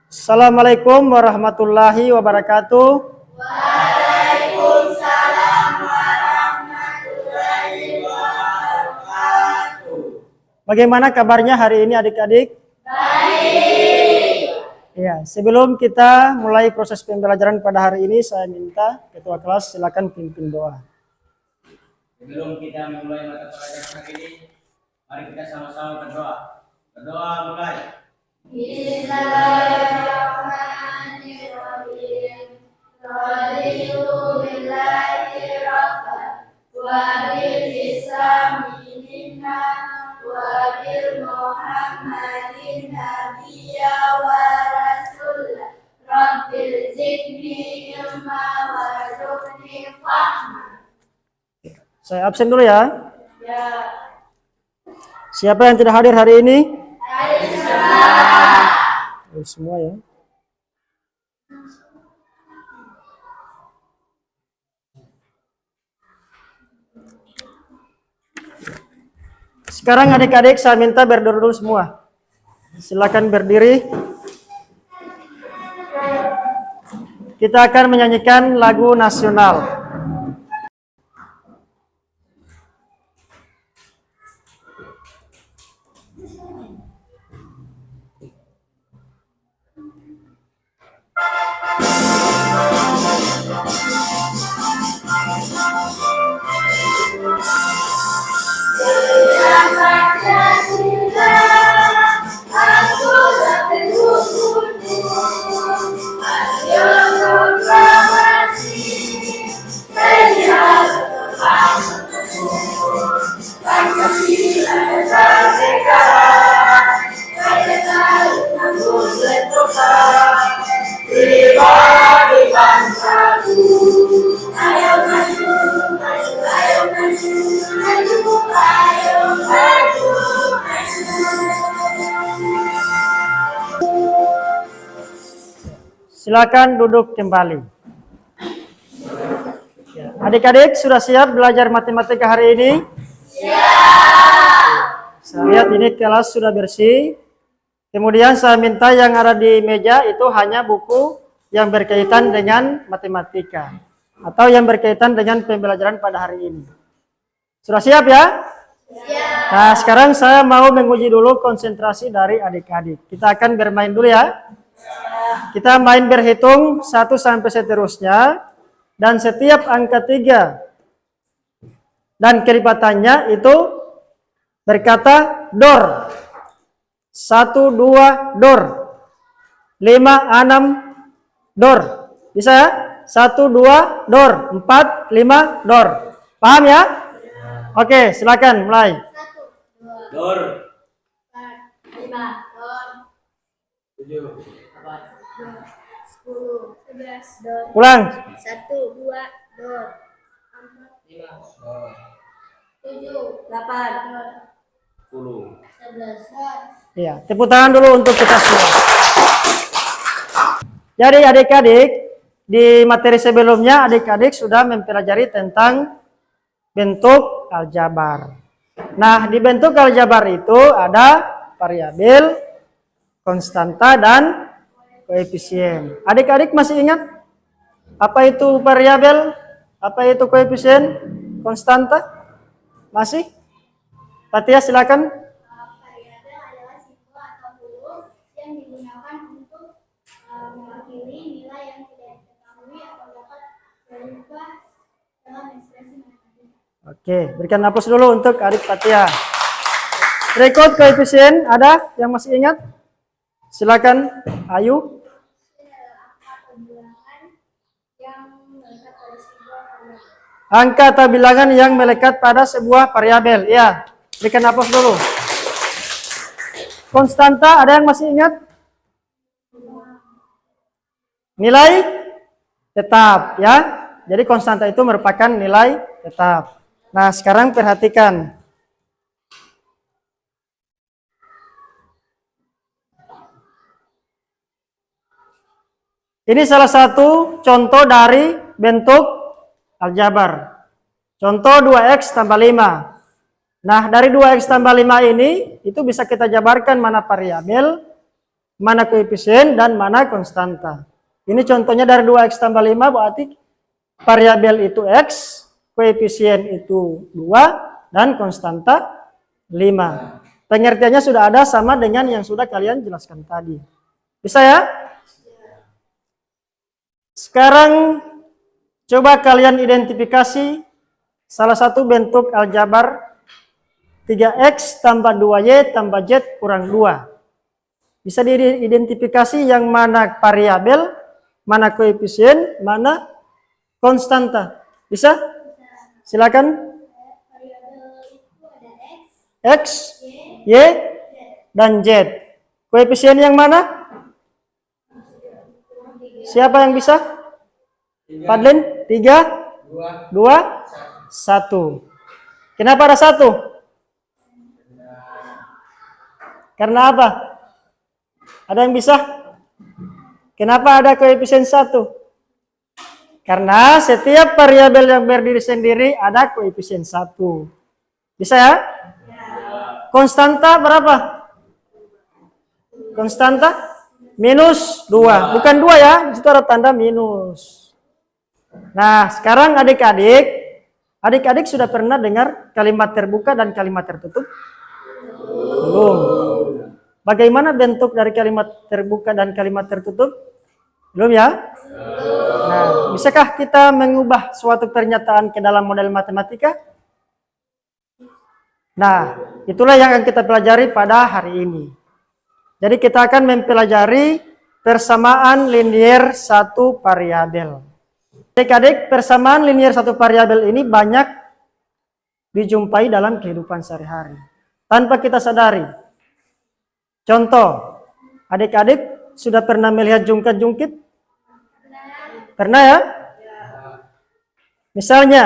Assalamualaikum warahmatullahi wabarakatuh. Waalaikumsalam warahmatullahi wabarakatuh. Bagaimana kabarnya hari ini adik-adik? Baik. Ya, sebelum kita mulai proses pembelajaran pada hari ini, saya minta ketua kelas silakan pimpin doa. Sebelum kita memulai mata pelajaran hari ini, mari kita sama-sama berdoa. Berdoa mulai. Bismillahirrahmanirrahim. Raditu billahi rabban wa bil islami dinan wa bil muhammadin nabiyya wa rasulah. Rabbil zidni ilma warzuqni fahma. Saya absen dulu ya. Ya. Siapa yang tidak hadir hari ini? Semua ya. Sekarang adik-adik saya minta berdiri dulu semua. Silakan berdiri. Kita akan menyanyikan lagu nasional. Silakan duduk kembali. Adik-adik sudah siap belajar matematika hari ini? Siap. Saya lihat ini kelas sudah bersih. Kemudian saya minta yang ada di meja itu hanya buku yang berkaitan dengan matematika atau yang berkaitan dengan pembelajaran pada hari ini. Sudah siap ya? Siap. Nah, sekarang saya mau menguji dulu konsentrasi dari adik-adik. Kita akan bermain dulu ya. Kita main berhitung 1 sampai seterusnya, dan setiap angka 3 dan kelipatannya itu berkata dor. 1, 2, dor. 5, 6, dor. Bisa ya? 1, 2, dor. 4, 5, dor. Paham ya? Oke, silakan mulai. 1, 2, Dor. 4, 5, dor. 7. 10, 11, dor. Ulang. 1, 2, dor. 4, 5. Dor. 7, 8, dor. 10. 11, dor. Iya, tepuk tangan dulu untuk kita semua. Jadi adik-adik, di materi sebelumnya adik-adik sudah mempelajari tentang bentuk aljabar. Nah, di bentuk aljabar itu ada variabel, konstanta, dan koefisien. Adik-adik masih ingat apa itu variabel? Apa itu koefisien? Konstanta? Masih? Fatia silakan. Variabel adalah simbol atau huruf yang digunakan untuk mewakili nilai yang tidak diketahui atau dapat berubah dalam ekspresi matematika. Oke, berikan hapus dulu untuk adik Fatia. Berikut koefisien ada yang masih ingat? Silakan, Ayu. Angka atau bilangan yang melekat pada sebuah variabel. Ya, berikan hapus dulu. Konstanta ada yang masih ingat? Nilai tetap ya. Jadi konstanta itu merupakan nilai tetap. Nah, sekarang perhatikan. Ini salah satu contoh dari bentuk aljabar. Contoh 2x tambah 5. Nah, dari 2x tambah 5 ini, itu bisa kita jabarkan mana variabel, mana koefisien, dan mana konstanta. Ini contohnya dari 2x tambah 5, berarti variabel itu x, koefisien itu 2, dan konstanta 5. Pengertiannya sudah ada sama dengan yang sudah kalian jelaskan tadi. Bisa ya? Sekarang coba kalian identifikasi salah satu bentuk aljabar 3x tambah 2y tambah z kurang 2. Bisa diidentifikasi yang mana variabel, mana koefisien, mana konstanta. Bisa? Silakan. Variabel itu ada X, Y, dan Z. Koefisien yang mana? Siapa yang bisa? Fadlin? 3, 2, 1. Kenapa ada 1? Karena apa? Ada yang bisa? Kenapa ada koefisien 1? Karena setiap variabel yang berdiri sendiri ada koefisien 1. Bisa ya? Konstanta berapa? Konstanta minus 2. Bukan 2 ya, di situ ada tanda minus. Nah, sekarang adik-adik sudah pernah dengar kalimat terbuka dan kalimat tertutup? Belum. Bagaimana bentuk dari kalimat terbuka dan kalimat tertutup? Belum ya? Nah, bisakah kita mengubah suatu pernyataan ke dalam model matematika? Nah, itulah yang akan kita pelajari pada hari ini. Jadi kita akan mempelajari persamaan linier satu variabel. Adik-adik, persamaan linier satu variabel ini banyak dijumpai dalam kehidupan sehari-hari tanpa kita sadari. Contoh, adik-adik sudah pernah melihat jungkat-jungkit? Pernah ya? Misalnya,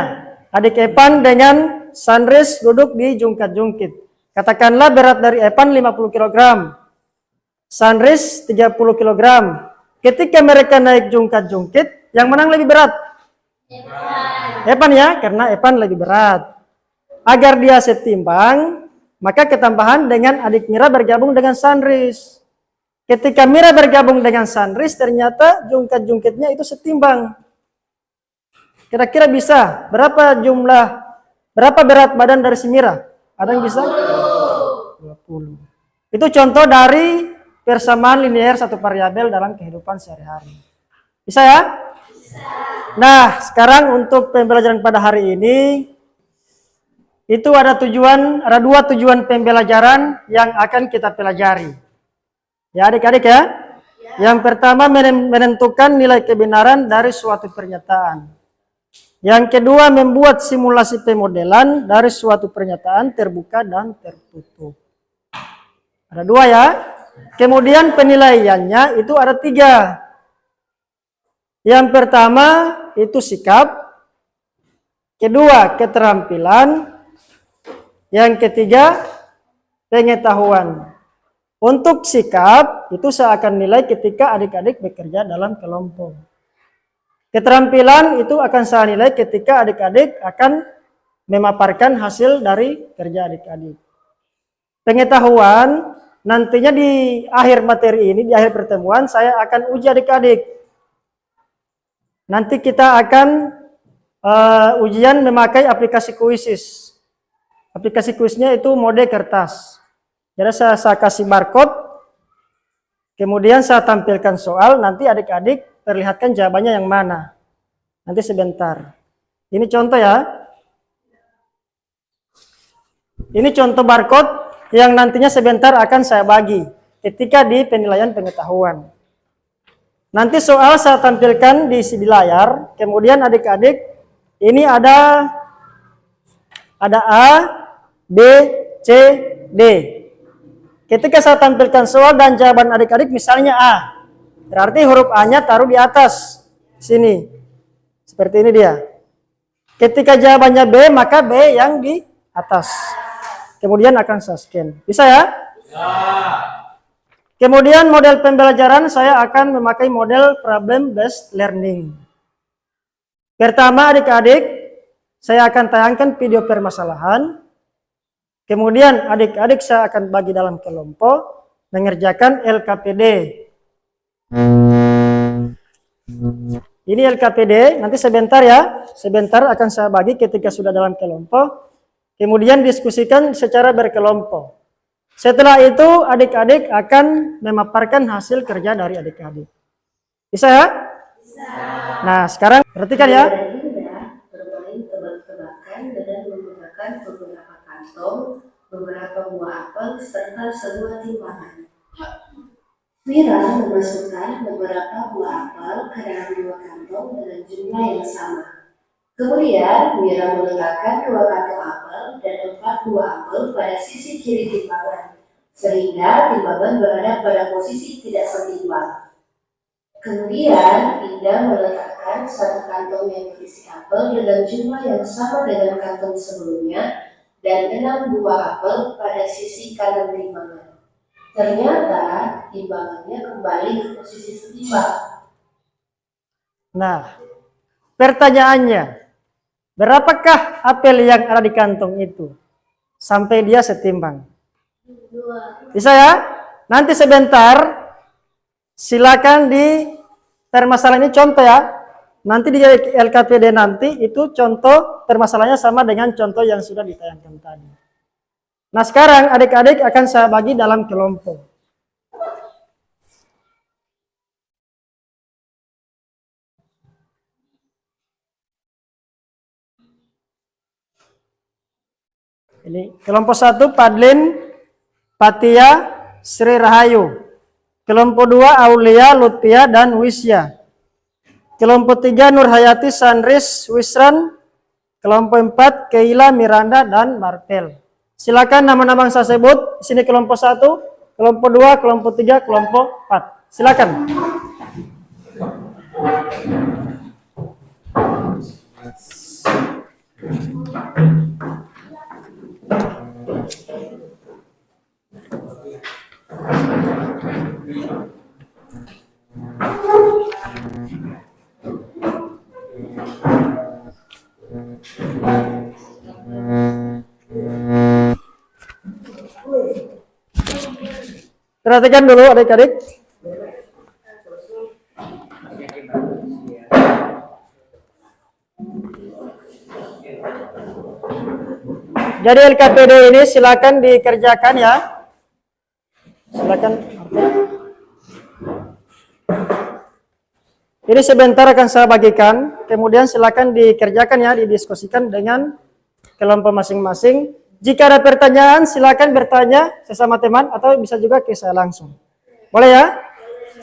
adik Epan dengan Sunris duduk di jungkat-jungkit. Katakanlah berat dari Epan 50 kg. Sunris 30 kg. Ketika mereka naik jungkat-jungkit, yang menang lebih berat? Epan ya, karena Epan lebih berat. Agar dia setimbang, maka ketambahan dengan adik Mira bergabung dengan Sunris. Ketika Mira bergabung dengan Sunris, ternyata jungkat-jungkitnya itu setimbang. Kira-kira bisa berapa berat badan dari si Mira? Ada yang bisa? 20. Itu contoh dari persamaan linier satu variabel dalam kehidupan sehari-hari. Bisa ya? Bisa. Nah, sekarang untuk pembelajaran pada hari ini, itu ada dua tujuan pembelajaran yang akan kita pelajari. Ya adik-adik ya. Yang pertama menentukan nilai kebenaran dari suatu pernyataan. Yang kedua membuat simulasi pemodelan dari suatu pernyataan terbuka dan tertutup. Ada 2 ya. Kemudian penilaiannya itu ada 3. Yang pertama itu sikap. Kedua keterampilan. Yang ketiga, pengetahuan. Untuk sikap, itu saya akan nilai ketika adik-adik bekerja dalam kelompok. Keterampilan itu akan saya nilai ketika adik-adik akan memaparkan hasil dari kerja adik-adik. Pengetahuan, nantinya di akhir materi ini, di akhir pertemuan, saya akan uji adik-adik. Nanti kita akan ujian memakai aplikasi Quizzes. Aplikasi kuisnya itu mode kertas. Jadi saya kasih barcode, kemudian saya tampilkan soal, nanti adik-adik perlihatkan jawabannya yang mana. Nanti sebentar. Ini contoh ya. Ini contoh barcode yang nantinya sebentar akan saya bagi ketika di penilaian pengetahuan. Nanti soal saya tampilkan di layar, kemudian adik-adik ini ada A, B, C, D. Ketika saya tampilkan soal dan jawaban adik-adik misalnya A, berarti huruf A-nya taruh di atas sini. Seperti ini dia. Ketika jawabannya B, maka B yang di atas. Kemudian akan saya scan. Bisa ya? Bisa. Kemudian model pembelajaran saya akan memakai model problem based learning. Pertama adik-adik, saya akan tayangkan video permasalahan. Kemudian adik-adik saya akan bagi dalam kelompok. mengerjakan LKPD. Ini LKPD, nanti sebentar ya, sebentar akan saya bagi ketika sudah dalam kelompok, kemudian diskusikan secara berkelompok. Setelah itu adik-adik akan memaparkan hasil kerja dari adik-adik. Bisa ya? Bisa. Nah sekarang perhatikan ya. Bermain tebak-tebakan dengan menggunakan beberapa kantong, beberapa buah apel, serta sebuah timbangan. Mira memasukkan beberapa buah apel ke dalam dua kantong dengan jumlah yang sama. Kemudian Mira meletakkan dua kantong apel dan 4 buah apel pada sisi kiri timbangan, sehingga timbangan berada pada posisi tidak setimbang. Kemudian Indah meletakkan satu kantong yang berisi apel dengan jumlah yang sama dengan kantong sebelumnya dan 6 buah apel pada sisi kanan timbangan. Ternyata timbangannya kembali ke posisi setimbang. Nah, pertanyaannya, berapakah apel yang ada di kantong itu sampai dia setimbang? 2. Bisa ya? Nanti sebentar, silakan di permasalahan ini contoh ya. Nanti di LKPD nanti itu contoh permasalahannya sama dengan contoh yang sudah ditayangkan tadi. Nah sekarang adik-adik akan saya bagi dalam kelompok. Ini kelompok 1 Padlin, Patia, Sri Rahayu. Kelompok 2 Aulia, Lutfia, dan Wisya. Kelompok 3 Nurhayati, Sandris, Wisran. Kelompok 4 Keila, Miranda, dan Martel. Silakan nama-nama yang saya sebut. Di sini kelompok 1, kelompok 2, kelompok 3, kelompok 4. Silakan. Perhatikan dulu adik-adik. Jadi LKPD ini silakan dikerjakan ya. Silakan. Ini sebentar akan saya bagikan, kemudian silakan dikerjakan ya, didiskusikan dengan kelompok masing-masing. Jika ada pertanyaan, silakan bertanya sesama teman atau bisa juga ke saya langsung. Boleh ya?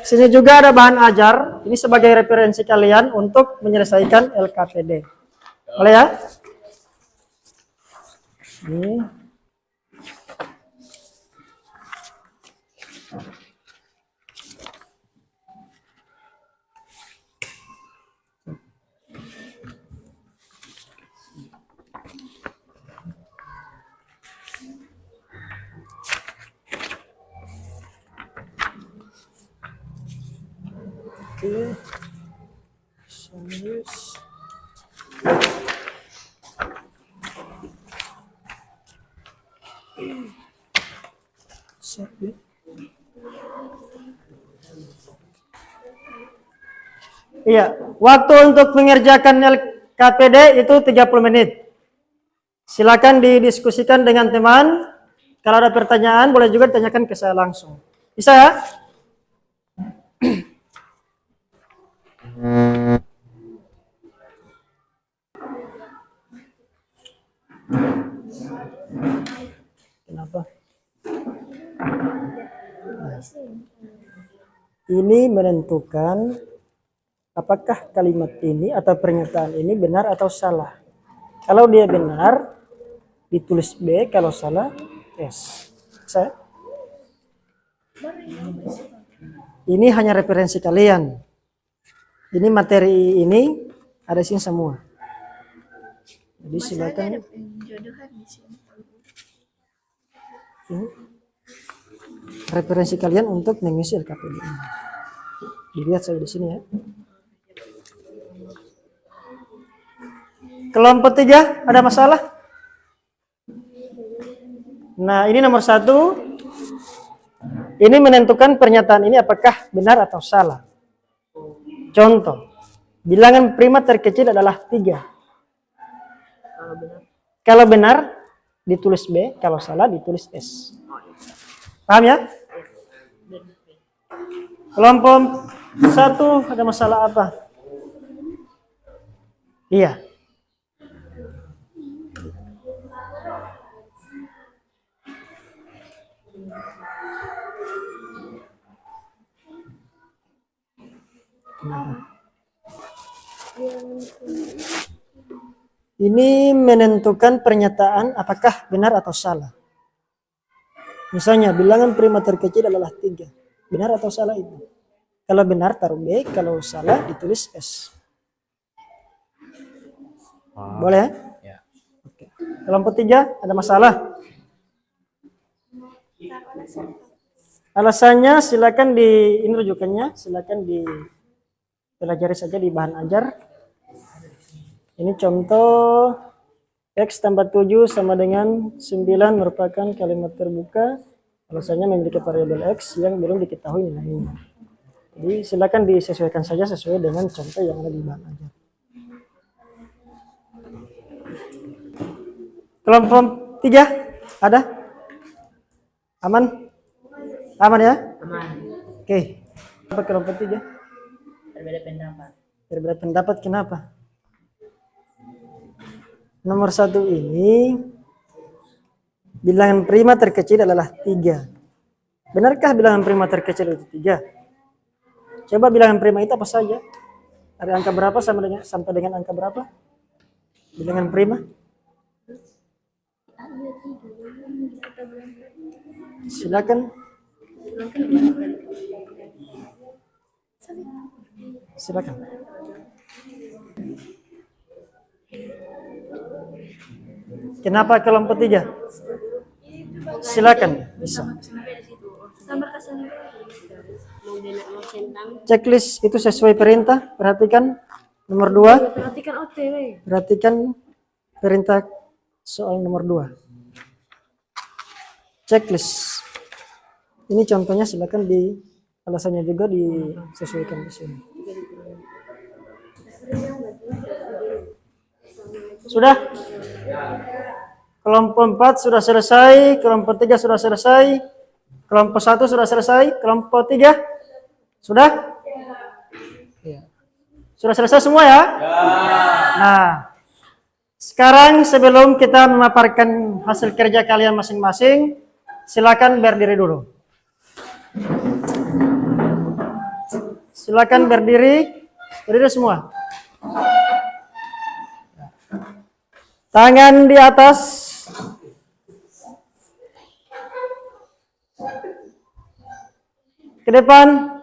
Sini juga ada bahan ajar, ini sebagai referensi kalian untuk menyelesaikan LKPD. Boleh ya? Ini. Oke. Iya, waktu untuk mengerjakan LKPD itu 30 menit. Silakan didiskusikan dengan teman. Kalau ada pertanyaan boleh juga ditanyakan ke saya langsung. Bisa ya? Kenapa? Ini menentukan apakah kalimat ini atau pernyataan ini benar atau salah. Kalau dia benar, ditulis B, kalau salah, S. Saya? Ini hanya referensi kalian. Ini materi ini ada sini semua. Jadi silakan. Ini referensi kalian untuk mengisi LKPD ini. Dilihat saya di sini ya. Kelompok 3 ada masalah? Nah ini nomor 1. Ini menentukan pernyataan ini apakah benar atau salah. Contoh, bilangan prima terkecil adalah 3. Kalau benar, ditulis B. Kalau salah, ditulis S. Paham ya? Kelompok 1 ada masalah apa? Iya. Ini menentukan pernyataan apakah benar atau salah. Misalnya bilangan prima terkecil adalah 3. Benar atau salah itu? Kalau benar taruh B, kalau salah ditulis S. Boleh? Ya. Oke. Kelompok 3 ada masalah? Alasannya silakan ini rujukannya silakan dipelajari saja di bahan ajar. Ini contoh X tambah 7 sama dengan 9 merupakan kalimat terbuka. Alasannya memiliki variabel X yang belum diketahui nilainya. Jadi silakan disesuaikan saja sesuai dengan contoh yang ada di bahan ajar. Kelompok 3 ada? Aman? Aman ya? Aman. Oke. Apa kelompok 3? Berbeda pendapat. Berbeda pendapat kenapa? Nomor 1 ini bilangan prima terkecil adalah 3. Benarkah bilangan prima terkecil itu 3? Coba bilangan prima itu apa saja? Ada angka berapa sampai dengan angka berapa? Bilangan prima? Silakan. Silakan. Kenapa kelompok 3? Silakan, bisa. Checklist itu sesuai perintah. Perhatikan nomor 2. Perhatikan OTW. Perhatikan perintah soal nomor 2. Checklist. Ini contohnya silakan alasannya juga disesuaikan di sini. Sudah? Kelompok 4 sudah selesai, kelompok 3 sudah selesai, kelompok 1 sudah selesai, kelompok 3 sudah? Ya. Sudah selesai semua ya? Nah, sekarang sebelum kita memaparkan hasil kerja kalian masing-masing, silakan berdiri dulu. Silakan berdiri semua. Tangan di atas. Ke depan.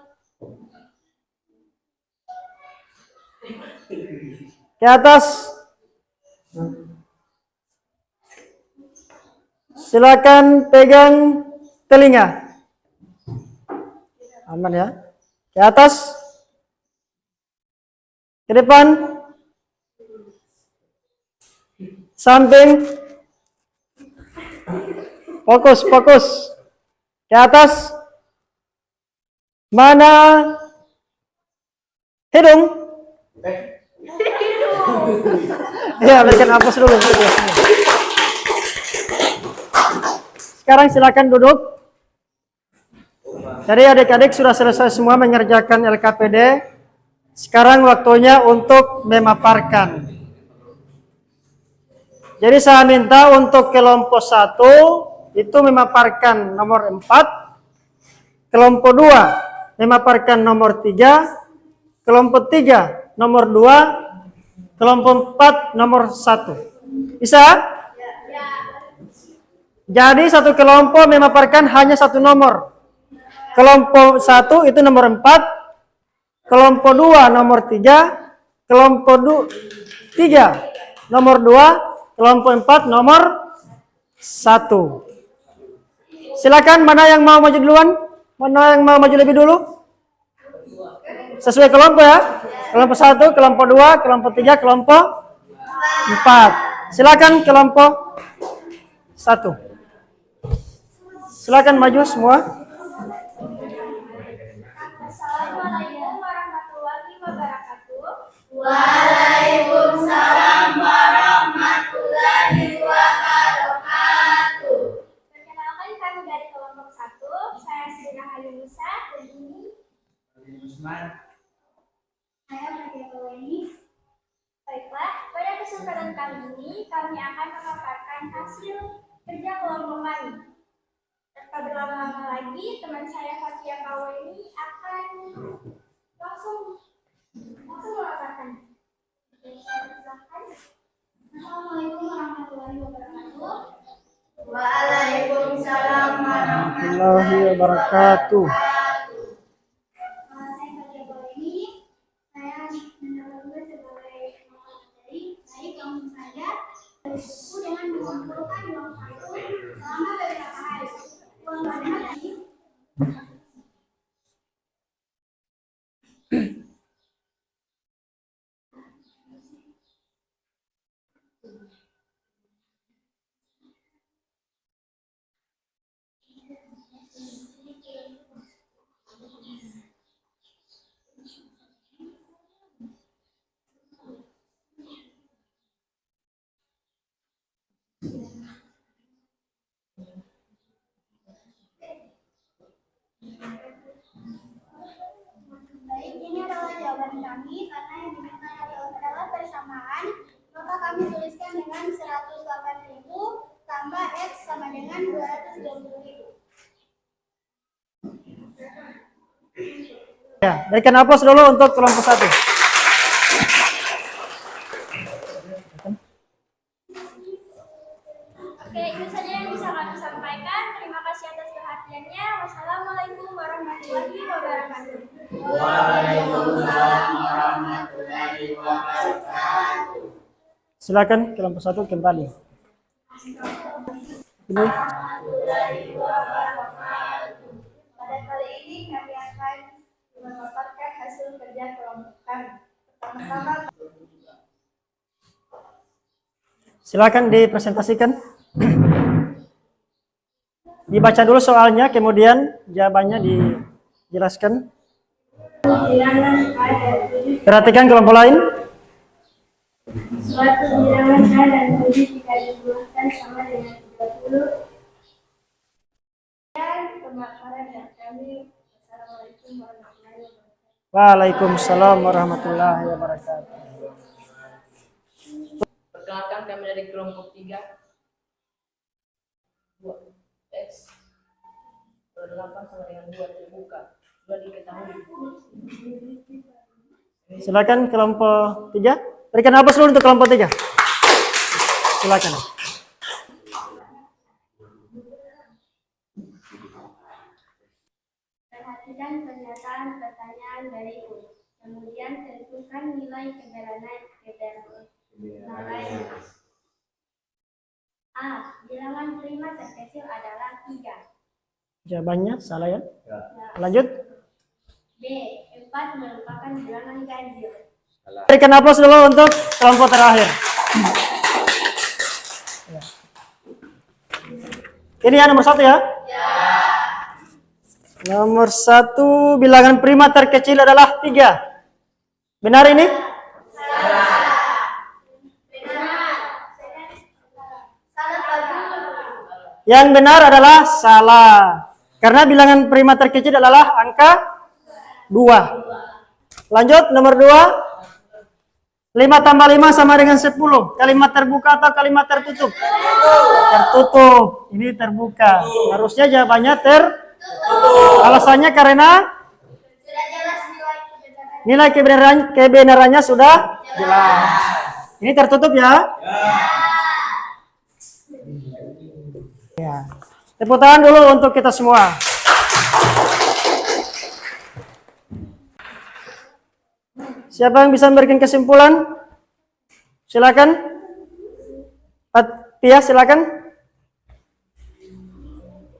Ke atas. Silakan pegang telinga. Aman ya? Ke atas. Ke depan. Samping. Fokus. Ke atas. Mana hidung? Ya, berikan hapus dulu. Sekarang silakan duduk. Jadi adik-adik sudah selesai semua mengerjakan LKPD. Sekarang waktunya untuk memaparkan. Jadi saya minta untuk kelompok 1 itu memaparkan nomor 4, kelompok 2 memaparkan nomor 3, kelompok 3 nomor 2, kelompok 4 nomor 1. Bisa? Jadi satu kelompok memaparkan hanya satu nomor. Kelompok 1 itu nomor 4, kelompok 2 nomor 3, kelompok 3 nomor 2, kelompok 4 nomor 1. Silakan, mana yang mau maju duluan? Mana yang mau maju lebih dulu? Sesuai kelompok ya. Kelompok 1, kelompok 2, kelompok 3, kelompok 4. Silakan kelompok 1. Silakan maju semua. Waalaikumsalam warahmatullahi wabarakatuh. Perkenalkan, kami dari kelompok 1. Saya Sina Halimisa dan ini Usman. saya Maria Kaweni. Baiklah, pada kesempatan kali ini kami akan memaparkan hasil kerja kelompok kami. Tanpa berlama-lama lagi, teman saya Fatia Kaweni akan langsung memaparkan. Assalamualaikum warahmatullahi wabarakatuh. Waalaikumsalam Warahmatullahi wabarakatuh. Saya Fatia Kaweni. Saya menjalankan sebagai materi dari kampung saya. Buku dengan mengumpulkan uang saku selama beberapa hari. Uang tadi baik, ini adalah jawaban kami karena yang diminta adalah persamaan, maka kami tuliskan dengan 108.000 tambah X sama dengan 230.000. Ya, berikan aplaus dulu untuk kelompok 1. Oke, itu saja yang bisa kami sampaikan. Terima kasih atas perhatiannya. Wassalamualaikum warahmatullahi wabarakatuh. Waalaikumsalam warahmatullahi wabarakatuh. Silakan kelompok 1 kembali. Ini Pada kali ini kami akan memaparkan hasil kerja kelompok kami. Pertama-tama, silakan dipresentasikan. Dibaca dulu soalnya, kemudian jawabannya dijelaskan. bilangan A dan 7. Perhatikan kelompok lain. Suatu bilangan A dan 7 jika dibuatkan sama dengan 30. Dan pemaparan dari kami. Assalamualaikum warahmatullahi wabarakatuh. Waalaikumsalam warahmatullahi wabarakatuh. Perkenalkan kami dari kelompok 3. 2X 8 sama dengan 2 terbuka. 2 diketahui. Silakan kelompok 3. Berikan aplaus dulu untuk kelompok 3. Silakan. Perhatikan pernyataan pertanyaan berikut. Kemudian tentukan nilai kebenaran. A. Bilangan prima terkecil adalah 3. Jawabannya salah ya. Lanjut. B. 4 merupakan bilangan ganjil. Berikan aplaus dulu untuk kelompok terakhir. Ya. Ini ya nomor 1 ya. Nomor 1 bilangan prima terkecil adalah 3. Benar ini? Yang benar adalah salah. Karena bilangan prima terkecil adalah angka 2. Lanjut, nomor 2. 5 tambah 5 sama dengan 10. Kalimat terbuka atau kalimat tertutup? Tertutup. Ini terbuka. Harusnya jawabannya tertutup. Alasannya karena Sudah jelas nilai kebenaran. kebenarannya sudah jelas. Ini tertutup ya? Ya. Tepuk tangan dulu untuk kita semua. Siapa yang bisa memberikan kesimpulan? Silakan. Fatia, silakan.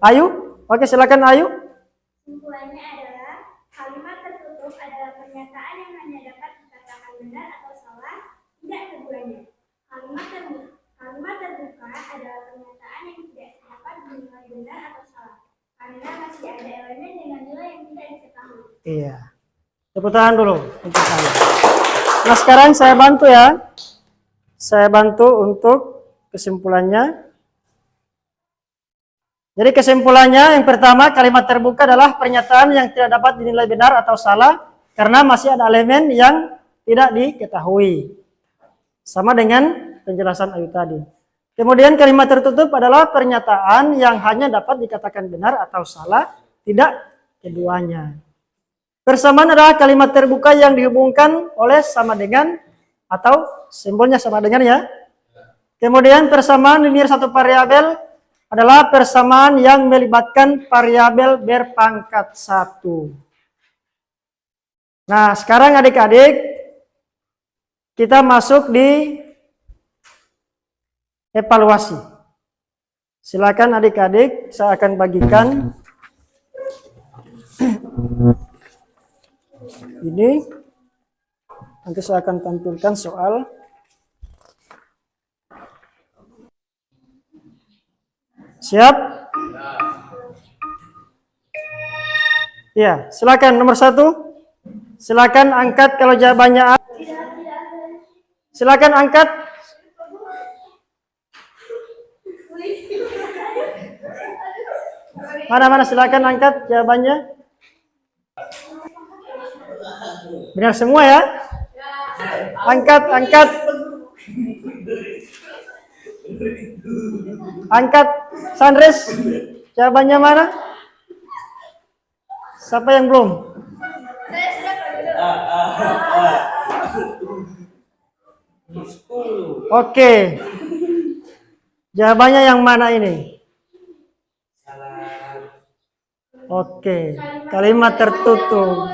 Ayu? Oke, silakan Ayu. Kesimpulannya adalah kalimat tertutup adalah pernyataan yang hanya dapat dikatakan benar atau salah, tidak keduanya. Kalimat terbuka adalah pernyataan yang tidak dapat dinilai benar atau salah, karena masih ada elemen dengan nilai yang tidak diketahui. Iya. Tepuk tangan dulu untuk saya. Nah, sekarang saya bantu ya. Saya bantu untuk kesimpulannya. Jadi kesimpulannya yang pertama, kalimat terbuka adalah pernyataan yang tidak dapat dinilai benar atau salah karena masih ada elemen yang tidak diketahui. Sama dengan penjelasan Ayu tadi. Kemudian kalimat tertutup adalah pernyataan yang hanya dapat dikatakan benar atau salah, tidak keduanya. Persamaan adalah kalimat terbuka yang dihubungkan oleh sama dengan atau simbolnya sama dengan ya. Kemudian persamaan linear satu variabel adalah persamaan yang melibatkan variabel berpangkat 1. Nah, sekarang adik-adik kita masuk di evaluasi. Silakan adik-adik, saya akan bagikan ini. Nanti saya akan tampilkan soal. Siap? Ya, silakan nomor 1. Silakan angkat kalau jawabannya A. Silakan angkat. Mana silakan angkat jawabannya. Benar semua ya? Angkat. Angkat. Sandres, jawabannya mana? Siapa yang belum? Oke. Jawabannya yang mana ini? Oke, kalimat tertutup.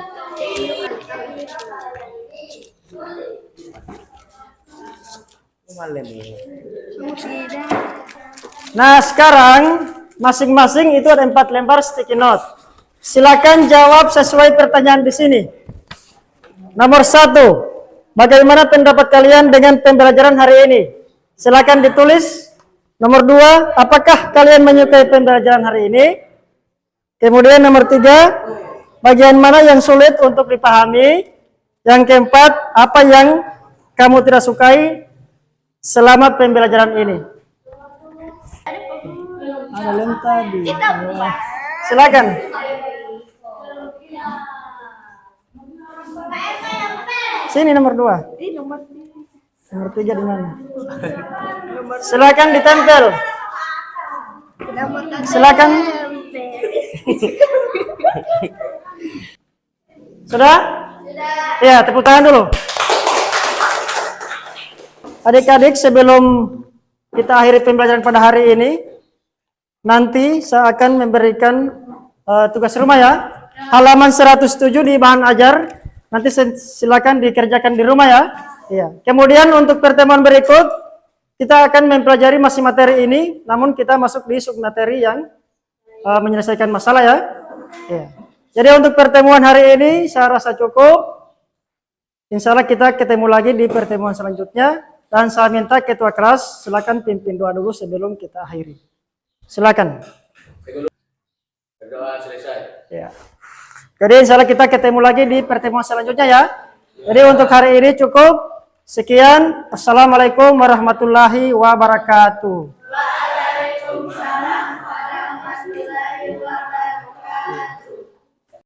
Nah, sekarang masing-masing itu ada 4 lembar sticky note. Silakan jawab sesuai pertanyaan di sini. Nomor 1, bagaimana pendapat kalian dengan pembelajaran hari ini? Silakan ditulis. Nomor 2, apakah kalian menyukai pembelajaran hari ini? Kemudian nomor 3, bagian mana yang sulit untuk dipahami? Yang keempat, apa yang kamu tidak sukai selama pembelajaran ini? Ada lem tadi. Silakan. Sini nomor 2. Nomor 3 di mana? Silakan ditempel. Silakan. Sudah? Ya, tepuk tangan dulu. Adik-adik, sebelum kita akhiri pembelajaran pada hari ini, nanti saya akan memberikan tugas rumah ya. Halaman 107 di bahan ajar. Nanti silakan dikerjakan di rumah ya. Iya. Kemudian untuk pertemuan berikut, kita akan mempelajari masih materi ini, namun kita masuk di submateri yang menyelesaikan masalah ya. Iya. Jadi untuk pertemuan hari ini saya rasa cukup. Insya Allah kita ketemu lagi di pertemuan selanjutnya. Dan saya minta ketua kelas silakan pimpin doa dulu sebelum kita akhiri. Silakan. Berdoa selesai. Ya. Jadi insya Allah kita ketemu lagi di pertemuan selanjutnya ya. Jadi untuk hari ini cukup. Sekian. Assalamualaikum warahmatullahi wabarakatuh.